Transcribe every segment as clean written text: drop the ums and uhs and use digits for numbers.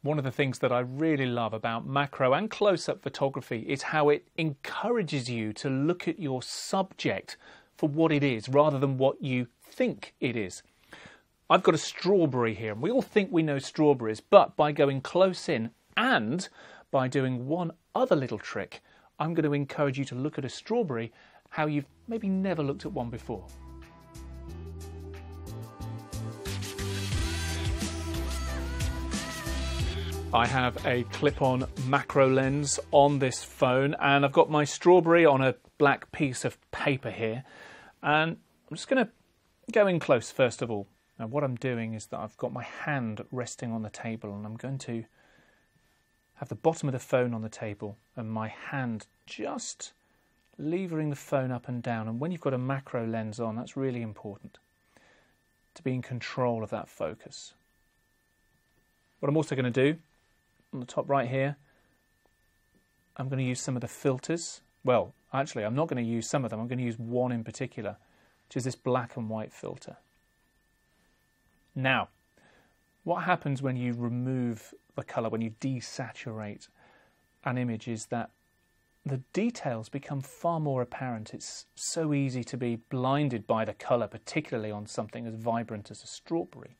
One of the things that I really love about macro and close-up photography is how it encourages you to look at your subject for what it is rather than what you think it is. I've got a strawberry here, and we all think we know strawberries, but by going close in and by doing one other little trick, I'm going to encourage you to look at a strawberry how you've maybe never looked at one before. I have a clip-on macro lens on this phone, and I've got my strawberry on a black piece of paper here, and I'm just going to go in close first of all. Now what I'm doing is that I've got my hand resting on the table, and I'm going to have the bottom of the phone on the table and my hand just levering the phone up and down. And when you've got a macro lens on, that's really important to be in control of that focus. What I'm also going to do on the top right here, I'm going to use some of the filters. Well, actually, I'm not going to use some of them. I'm going to use one in particular, which is this black and white filter. Now, what happens when you remove the colour, when you desaturate an image, is that the details become far more apparent. It's so easy to be blinded by the colour, particularly on something as vibrant as a strawberry.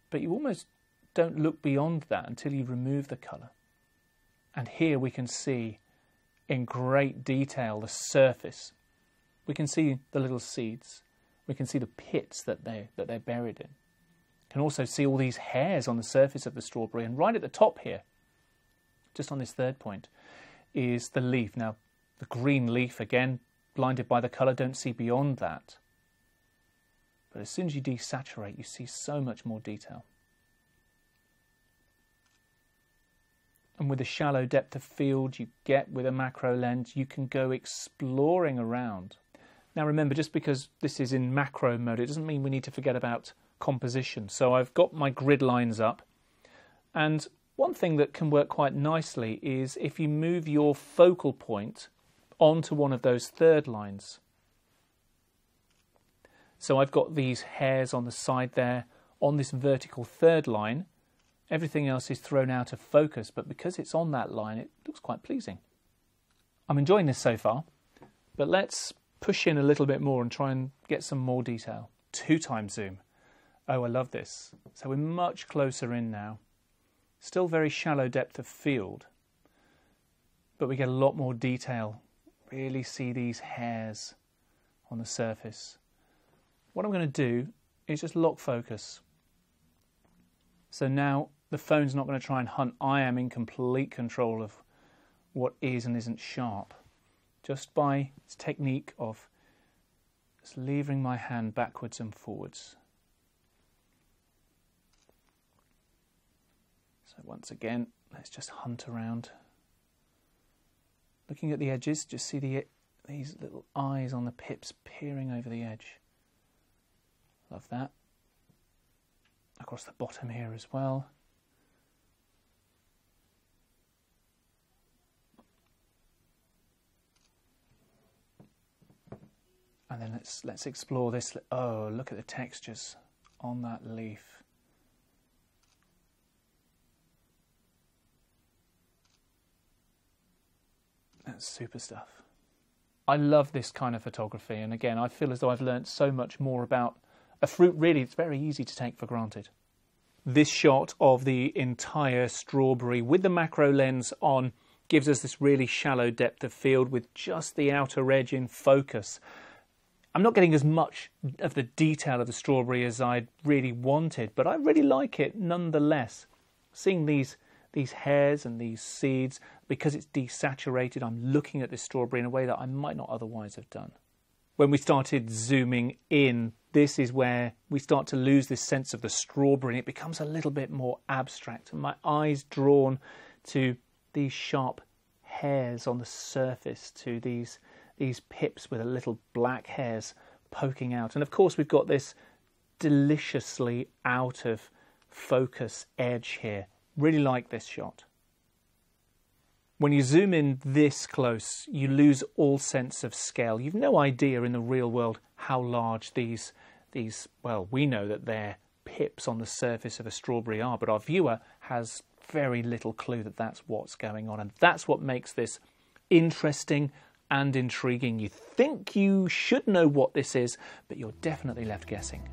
But you almost don't look beyond that until you remove the colour. And here we can see in great detail the surface. We can see the little seeds. We can see the pits that they're buried in. You can also see all these hairs on the surface of the strawberry. And right at the top here, just on this third point, is the leaf. Now, the green leaf, again, blinded by the colour, don't see beyond that. But as soon as you desaturate, you see so much more detail. And with the shallow depth of field you get with a macro lens, you can go exploring around. Now remember, just because this is in macro mode, it doesn't mean we need to forget about composition. So I've got my grid lines up, and one thing that can work quite nicely is if you move your focal point onto one of those third lines. So I've got these hairs on the side there on this vertical third line. Everything else is thrown out of focus, but because it's on that line, it looks quite pleasing. I'm enjoying this so far, but let's push in a little bit more and try and get some more detail. 2x zoom. Oh, I love this. So we're much closer in now. Still very shallow depth of field, but we get a lot more detail. Really see these hairs on the surface. What I'm going to do is just lock focus. So now the phone's not going to try and hunt. I am in complete control of what is and isn't sharp, just by its technique of just levering my hand backwards and forwards. So once again, let's just hunt around. Looking at the edges, just see these little eyes on the pips peering over the edge. Love that. Across the bottom here as well. And then let's explore this. Oh, look at the textures on that leaf. That's super stuff. I love this kind of photography, and again, I feel as though I've learnt so much more about a fruit. Really, it's very easy to take for granted. This shot of the entire strawberry with the macro lens on gives us this really shallow depth of field with just the outer edge in focus. I'm not getting as much of the detail of the strawberry as I really wanted, but I really like it nonetheless. Seeing these hairs and these seeds, because it's desaturated, I'm looking at this strawberry in a way that I might not otherwise have done. When we started zooming in, this is where we start to lose this sense of the strawberry, and it becomes a little bit more abstract, and my eyes drawn to these sharp hairs on the surface, to these pips with a little black hairs poking out. And of course we've got this deliciously out of focus edge here. Really like this shot. When you zoom in this close, you lose all sense of scale. You've no idea in the real world how large these, well, we know that they're pips on the surface of a strawberry are, but our viewer has very little clue that that's what's going on. And that's what makes this interesting and intriguing. You think you should know what this is, but you're definitely left guessing.